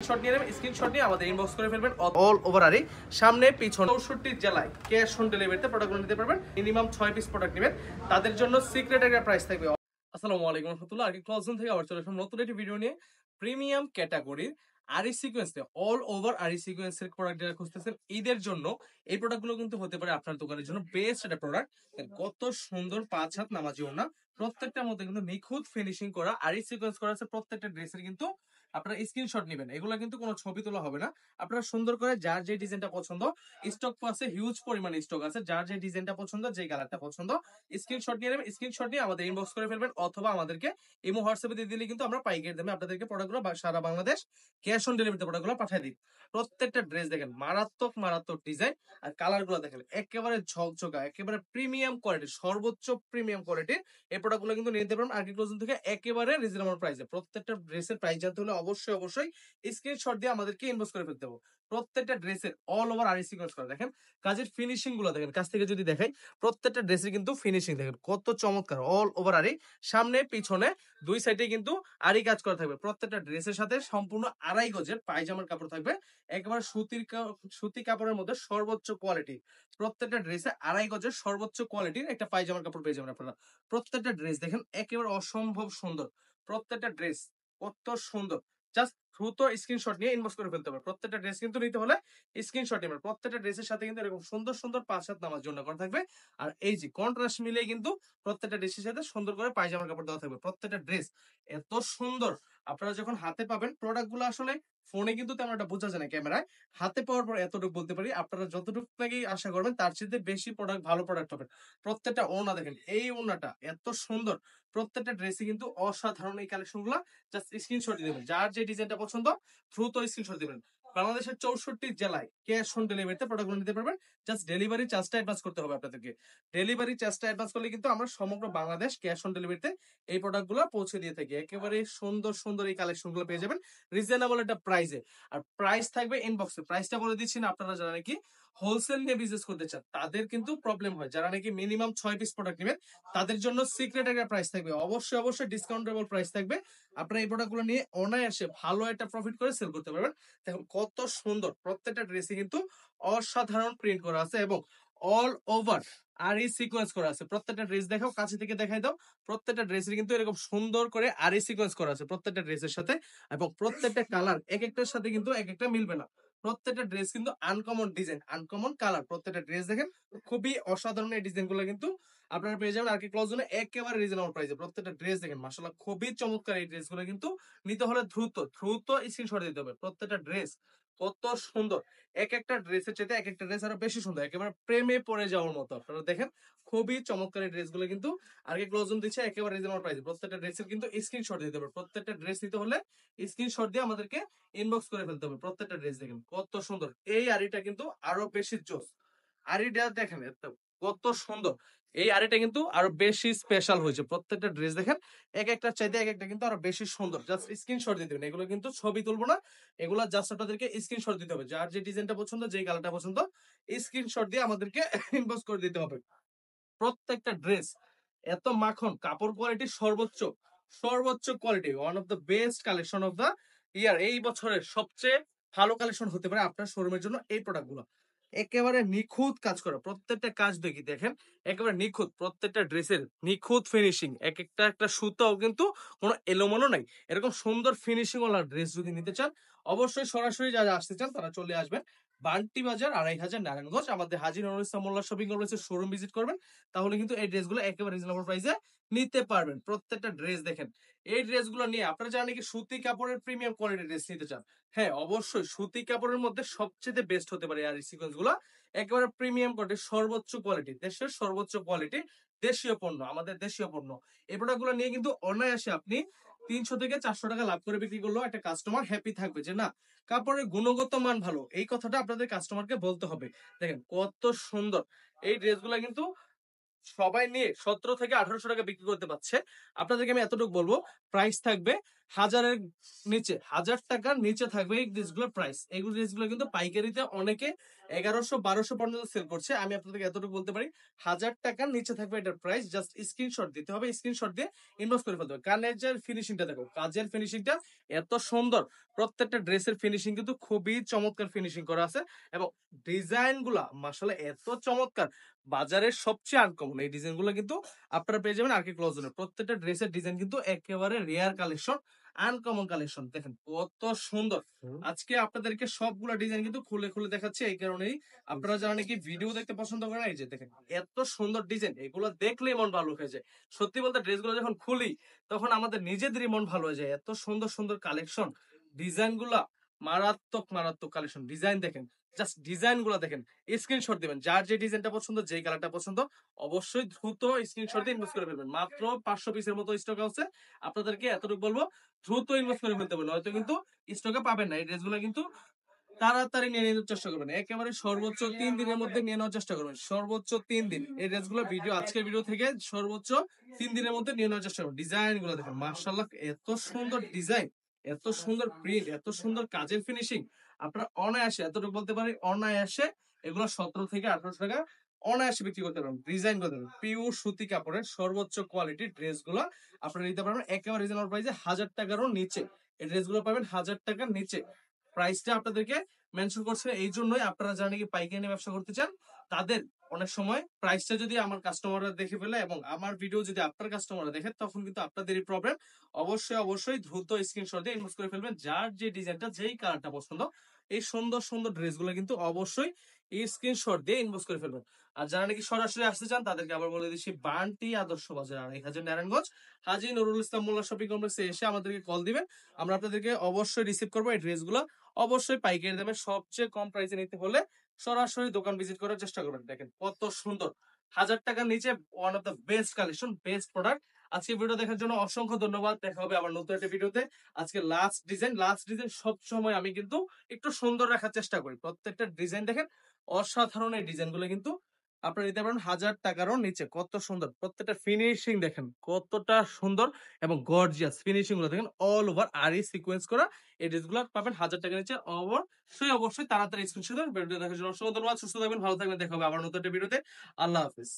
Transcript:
Shot নিয়ে নেবেন, screenshot নিয়ে আমাদের ইনবক্স করে ফেলবেন। অল ওভার আরি সামনে পিছনে 64 জেলায় ক্যাশ অন ডেলিভারিতে প্রোডাক্টগুলো নিতে পারবেন। মিনিমাম 6 পিস প্রোডাক্ট নেবেন, তাদের জন্য সিক্রেট একটা প্রাইস থাকবে। আসসালামু আলাইকুম রাহমাতুল্লাহ, আরকি ক্লোজন থেকে আবার চলে আসলাম নতুন একটি ভিডিও নিয়ে। প্রিমিয়াম ক্যাটাগরির আরি সিকোয়েন্স অল ওভার আরি সিকোয়েন্সের প্রোডাক্ট যারা খুঁজতেছেন ঈদের জন্য, এই প্রোডাক্টগুলো কিন্তু হতে পারে আপনার দোকানের জন্য বেস্ট একটা প্রোডাক্ট। কত সুন্দর 5 হাত নামাজি ওড়না, প্রত্যেকটার মধ্যে কিন্তু নিখুঁত ফিনিশিং করা আরি সিকোয়েন্স করা আছে। প্রত্যেকটা ড্রেসের কিন্তু আপনারা স্ক্রিনশট নেবেন, এগুলো কিন্তু কোনো ছবি তোলা হবে না। আপনারা সুন্দর করে যার যে ডিজাইনটা পছন্দ, স্টক আছে হিউজ পরিমাণে স্টক আছে, যার যে ডিজাইনটা পছন্দ, যে কালারটা পছন্দ স্ক্রিনশট নিয়ে নেবেন। স্ক্রিনশট নিয়ে আমাদের ইনবক্স করে ফেলবেন অথবা আমাদেরকে ইমো হোয়াটসঅ্যাপে দিয়ে দিলে কিন্তু আমরা পাইকারি দামে আপনাদেরকে প্রোডাক্টগুলো সারা বাংলাদেশ ক্যাশ অন ডেলিভারিতে প্রোডাক্টগুলো পাঠিয়ে দিই। প্রত্যেকটা ড্রেস দেখেন মারাত্মক মারাত্মক ডিজাইন, আর কালারগুলো দেখেন একেবারে ঝকঝকা, একেবারে প্রিমিয়াম কোয়ালিটি, সর্বোচ্চ প্রিমিয়াম কোয়ালিটির এই প্রোডাক্টগুলো কিন্তু নিতে পারবেন আরকি ক্লোজিং থেকে একেবারে রিজনেবল প্রাইসে। প্রত্যেকটা ড্রেসের প্রাইস জানতে হলে অবশ্যই অবশ্যই স্ক্রিনশট দিয়ে আমাদেরকে ইনবক্স করে ফেলতে হবে। প্রত্যেকটা ড্রেসের অল ওভার আরি সিকোয়েন্স করা দেখেন, কাজের ফিনিশিং গুলো দেখেন, কাছ থেকে যদি দেখাই প্রত্যেকটা ড্রেসের কিন্তু ফিনিশিং দেখেন কত চমৎকার। অল ওভার আরি সামনে পিছনে দুই সাইডে কিন্তু আরি কাজ করা থাকবে। প্রত্যেকটা ড্রেসের সাথে সম্পূর্ণ আড়াই গজের পায়জামার কাপড় থাকবে, একেবারে সুতি কাপড়ের মধ্যে সর্বোচ্চ কোয়ালিটি। প্রত্যেকটা ড্রেসে আড়াই গজের সর্বোচ্চ কোয়ালিটির একটা পায়জামার কাপড় পেয়ে যাবেন আপনারা। প্রত্যেকটা ড্রেস দেখেন একেবারে অসম্ভব সুন্দর, প্রত্যেকটা ড্রেস কত সুন্দর। জাস্ট দ্রুত স্ক্রিনশট নিয়ে ইনবক্স করে ফেলতে হবে। প্রত্যেকটা ড্রেস কিন্তু নিতে হলে স্ক্রিনশট নেবেন। প্রত্যেকটা ড্রেসের সাথে কিন্তু এরকম সুন্দর সুন্দর 5 হাত নামার জন্য করা থাকবে। আর এই যে কন্ট্রাস্ট মিলিয়ে কিন্তু প্রত্যেকটা ড্রেসের সাথে সুন্দর করে পায়জামার কাপড় দেওয়া থাকবে। প্রত্যেকটা ড্রেস এত সুন্দর, আপনারা যখন হাতে পাবেন প্রোডাক্টগুলো আসলে ফোনে কিন্তু তেমন একটা বোঝা যায় না, ক্যামেরায় হাতে পাওয়ার পর এতটুকু বলতে পারি আপনারা যতটুকু থেকেই আশা করবেন তার চেয়ে বেশি প্রোডাক্ট, ভালো প্রোডাক্ট হবে। প্রত্যেকটা ওড়না দেখেন, এই ওড়নাটা এত সুন্দর, প্রত্যেকটা ড্রেসই কিন্তু অসাধারণ। এই কালেকশন গুলা জাস্ট স্ক্রিনশট দিবেন, যার যে ডিজাইনটা পছন্দ দ্রুত স্ক্রিনশট দিবেন। বাংলাদেশের 64 জেলায় ক্যাশ অন ডেলিভারিতে প্রোডাক্টগুলো নিতে পারবেন। জাস্ট ডেলিভারি চার্জটা অ্যাডভান্স করতে হবে আপনাদেরকে। ডেলিভারি চার্জটা অ্যাডভান্স করলে কিন্তু আমরা সমগ্র বাংলাদেশ ক্যাশ অন ডেলিভারিতে এই প্রোডাক্টগুলো পৌঁছে দিয়ে থাকি। একেবারে সুন্দর সুন্দর এই কালেকশনগুলো পেয়ে যাবেন রিজনেবল একটা প্রাইসে। আর প্রাইস থাকবে ইনবক্সে, প্রাইসটা বলে দিচ্ছি না। আপনারা যারা নাকি হোলসেল নিয়ে বিজনেস করতে চান তাদের কিন্তু প্রবলেম হয়, যারা নাকি মিনিমাম 6 পিস প্রোডাক্ট নেবেন তাদের জন্য সিক্রেট একটা প্রাইস থাকবে, অবশ্যই অবশ্যই ডিসকাউন্টেবল প্রাইস থাকবে। আপনারা এই প্রোডাক্টগুলো নিয়ে অনায়াসে ভালো একটা প্রফিট করে সেল করতে পারবেন। দেখুন কত সুন্দর, প্রত্যেকটা ড্রেসে কিন্তু অসাধারণ প্রিন্ট করা আছে এবং অল ওভার আর এই সিকোয়েন্স করা আছে। প্রত্যেকটা ড্রেস দেখাও, কাছে থেকে দেখাই দাও। প্রত্যেকটা ড্রেসের কিন্তু এরকম সুন্দর করে আর এই সিকোয়েন্স করা আছে প্রত্যেকটা ড্রেসের সাথে, এবং প্রত্যেকটা কালার এক একটার সাথে কিন্তু এক একটা মিলবে না। প্রত্যেকটা ড্রেস কিন্তু আনকমন ডিজাইন, আনকমন কালার। প্রত্যেকটা ড্রেস দেখেন খুবই অসাধারণ, এই ডিজাইন গুলো কিন্তু আপনারা পেয়ে যাবেন আর কি ক্লজ জোনে একেবারে রিজনেবল প্রাইসে। প্রত্যেকটা ড্রেস দেখেন মাশাআল্লাহ খুবই চমৎকার। এই ড্রেস গুলো কিন্তু নিতে হলে দ্রুত দ্রুত স্ক্রিনশট দিতে হবে। প্রত্যেকটা ড্রেস কত সুন্দর, এক একটা ড্রেসের চাইতে এক একটা ড্রেস আরো বেশি সুন্দর, একেবারে প্রেমে পড়ে যাওয়ার মতো। আপনারা দেখেন খুবই চমৎকার এই ড্রেসগুলো কিন্তু আর কি ক্লোজ জোন দিচ্ছে একেবারে রিজনেবল প্রাইসে। প্রত্যেকটা ড্রেসের কিন্তু স্ক্রিনশট দিতে হবে। প্রত্যেকটা ড্রেস নিতে হলে স্ক্রিনশট দিয়ে আমাদেরকে ইনবক্স করে ফেলতে হবে। প্রত্যেকটা ড্রেস দেখেন কত সুন্দর, এই আরিটা কিন্তু আরো বেশি জোস। আরিটা দেখেন কত সুন্দর, এই আরিটা কিন্তু আরো বেশি স্পেশাল হয়েছে। প্রত্যেকটা ড্রেস দেখেন এক একটা চাইতে এক একটা কিন্তু আরো বেশি সুন্দর। জাস্ট স্ক্রিনশট দিতে হবে, এগুলো কিন্তু ছবি তুলবো না, এগুলো জাস্ট আপনাদেরকে স্ক্রিনশট দিতে হবে। যার যে ডিজাইনটা পছন্দ, যে কালারটা পছন্দ স্ক্রিনশট দিয়ে আমাদেরকে ইনবক্স করে দিতে হবে। প্রত্যেকটা ড্রেস এত মাখন, কাপড় কোয়ালিটি সর্বোচ্চ, সর্বোচ্চ quality, one of the best collection of the year. এই বছরের সবচেয়ে ভালো কালেকশন হতে পারে আপনার শোরুমের জন্য এই প্রোডাক্টগুলো। একেবারে নিখুঁত কাজ করা, প্রত্যেকটা কাজ দেখি দেখেন একেবারে নিখুঁত। প্রত্যেকটা ড্রেসের নিখুঁত ফিনিশিং, এক একটা একটা সুতাও কিন্তু কোনো এলোমেলো নাই। এরকম সুন্দর ফিনিশিং ওয়ালা ড্রেস যদি নিতে চান অবশ্যই সরাসরি যারা আসতে চান তারা চলে আসবেন বান্টি বাজার ২৫০০ নারায়ণগঞ্জ, আমাদের হাজী নুরুল ইসলাম মোল্লা শপিং কমপ্লেক্সের শোরুম ভিজিট করবেন। তাহলে কিন্তু এই ড্রেসগুলো একেবারে রিজনেবল প্রাইসে নিতে পারবেন। প্রত্যেকটা ড্রেস দেখেন, এই ড্রেসগুলো নিয়ে আপনারা যারা নাকি সুতি কাপড়ের প্রিমিয়াম কোয়ালিটির ড্রেস নিতে চান, হ্যাঁ অবশ্যই সুতি কাপড়ের মধ্যে সবচেয়ে বেস্ট হতে পারে আর এই সিকোয়েন্স গুলো। একেবারে প্রিমিয়াম কোয়ালিটি, সর্বোচ্চ কোয়ালিটি, দেশের সর্বোচ্চ কোয়ালিটি, দেশীয় পণ্য, আমাদের দেশীয় পণ্য। এই প্রোডাক্টগুলো নিয়ে কিন্তু অনায়াসে আপনি ৩০০ থেকে ৪০০ টাকা লাভ করে বিক্রি করলেও একটা কাস্টমার হ্যাপি থাকবে যে না কাপড়ের গুণগত মান ভালো। এই কথাটা আপনাদের কাস্টমারকে বলতে হবে। দেখেন কত সুন্দর, এই ড্রেসগুলো কিন্তু সবাই নিয়ে ১৭ থেকে ১৮০০ টাকা বিক্রি করতে পারছে। আপনাদেরকে আমি এতটুকু বলবো প্রাইস থাকবে হাজারের নিচে, 1000 টাকার নিচে থাকবে এই ড্রেসগুলোর প্রাইস। এগুলো ড্রেসগুলো কিন্তু পাইকারিতে অনেকে 1100-1200 পর্যন্ত সেল করছে। আমি আপনাদেরকে এতটুকু বলতে পারি 1000 টাকার নিচে থাকবে এটার প্রাইস। জাস্ট স্ক্রিনশট দিতে হবে, স্ক্রিনশট দিয়ে ইনবক্স করে ফেলতে হবে। কাজের ফিনিশিংটা দেখো, কাজের ফিনিশিংটা এত সুন্দর। প্রত্যেকটা ড্রেসের ফিনিশিং কিন্তু খুবই চমৎকার ফিনিশিং করা আছে এবং ডিজাইন গুলা মাশাআল্লাহ এত চমৎকার, বাজারের সবচেয়ে আনকমন এই ডিজাইন গুলো কিন্তু আপনারা পেয়ে যাবেন আরকে ক্লোজনে। প্রত্যেকটা ড্রেসের ডিজাইন কিন্তু একেবারে রেয়ার কালেকশন, আনকমন কালেকশন। দেখেন কত সুন্দর। আজকে আপনাদেরকে সবগুলা ডিজাইন কিন্তু খুলে খুলে দেখাচ্ছি, এই কারণেই আপনারা যারা নাকি ভিডিও দেখতে পছন্দ করেন, এই যে দেখেন এত সুন্দর ডিজাইন, এগুলো দেখলেই মন ভালো হয়ে যায়। সত্যি বলতে ড্রেসগুলো যখন খুলি তখন আমাদের নিজেদেরই মন ভালো হয়ে যায়। এত সুন্দর সুন্দর কালেকশন, ডিজাইন গুলা মারাত্মক মারাত্মক কালেকশন। ডিজাইন দেখেন, জাস্ট ডিজাইন গুলা দেখেন। স্ক্রিনশট দিবেন, যার যে ডিজাইনটা পছন্দ, যেই কালারটা পছন্দ, অবশ্যই দ্রুত স্ক্রিনশট দিয়ে ইনভেস্ট করে ফেলবেন। মাত্র 500 পিসের মতো স্টক আছে। আপনাদেরকে এতটুকু বলবো, দ্রুত ইনভেস্ট করে ফেলতে হবে, নয়তো কিন্তু স্টকে পাবেন না। এই ড্রেসগুলো কিন্তু তাড়াতাড়ি নিয়ে নেওয়ার চেষ্টা করবেন, একেবারে সর্বোচ্চ 3 দিনের মধ্যে নিয়ে নেওয়ার চেষ্টা করবেন। সর্বোচ্চ 3 দিন এই ড্রেসগুলো ভিডিও, আজকের ভিডিও থেকে সর্বোচ্চ 3 দিনের মধ্যে নিয়ে নেওয়ার চেষ্টা করবেন। ডিজাইন গুলো দেখেন মাশাআল্লাহ, এত সুন্দর ডিজাইন, এত সুন্দর প্রিন্ট, এত সুন্দর কাজের ফিনিশিং। আপনারা অনায়াসে, এতটুকু বলতে পারি, অনায়াসে এগুলো 17 থেকে 1800 টাকা অনায়াসে বিক্রি করতে পারবেন। ডিজাইন গুলো দেখেন, পিওর সুতি কাপড়ের সর্বোচ্চ কোয়ালিটির ড্রেস গুলো আপনারা নিতে পারবেন একেবারে রিজনেবল প্রাইসে। 1000 টাকারও নিচে এই ড্রেসগুলো পাবেন, 1000 টাকার নিচে। প্রাইসটা আপনাদেরকে মেনশন করছে এই জন্যই, আপনারা যারা নাকি পাইকারি নিয়ে ব্যবসা করতে চান তাদের অনেক সময় প্রাইসটা যদি আমার কাস্টমাররা দেখে ফেলে এবং আমার ভিডিও যদি আপনার কাস্টমাররা দেখে, তখন কিন্তু আপনাদেরই প্রবলেম। অবশ্যই অবশ্যই দ্রুত স্ক্রিনশট দিয়ে ইনবক্স করে ফেলবেন, যার যে ডিজাইনটা, যেই কালারটা পছন্দ। এই সুন্দর সুন্দর ড্রেসগুলো কিন্তু অবশ্যই এই স্ক্রিনশট দিয়ে ইনবক্স করে ফেলবেন। আর যারা নাকি সরাসরি আসতে চান তাদেরকে আবার বলে দিচ্ছি, বান্টি আদর্শ বাজার 2000 নারায়ণগঞ্জ হাজী নুরুল ইসলাম মোল্লা শপিং কমপ্লেক্সে এসে আমাদেরকে কল দিবেন। আমরা আপনাদেরকে অবশ্যই রিসিভ করবো। এই ড্রেসগুলো অবশ্যই পাইকারি দামে সবচেয়ে কম প্রাইসে নিতে হলে সরাসরি দোকান ভিজিট করার চেষ্টা করবেন। দেখেন কত সুন্দর, 1000 টাকার নিচে one of the best collection, best product. আজকে ভিডিও দেখার জন্য অসংখ্য ধন্যবাদ। দেখা হবে আবার নতুন একটা ভিডিওতে। আজকে লাস্ট ডিজাইন, লাস্ট ডিজাইন সব সময় আমি কিন্তু একটু সুন্দর রাখার চেষ্টা করি। প্রত্যেকটা ডিজাইন দেখেন অসাধারণ, এই ডিজাইন গুলো কিন্তু আপনারা নিতে পারেন 1000 টাকারও নিচে। কত সুন্দর, প্রত্যেকটা ফিনিশিং দেখেন কতটা সুন্দর এবং গর্জিয়াস ফিনিশিং গুলো দেখেন, অল ওভার আরি সিকোয়েন্স করা। এই ড্রেসগুলো পাবেন 1000 টাকার নিচে। অবশ্যই অবশ্যই তাড়াতাড়ি স্ক্রিনশট দেবেন। ভিডিও দেখার জন্য অসংখ্য ধন্যবাদ। সুস্থ থাকবেন, ভালো থাকবেন। দেখা হবে আবার নতুন একটা ভিডিওতে। আল্লাহ হাফিজ।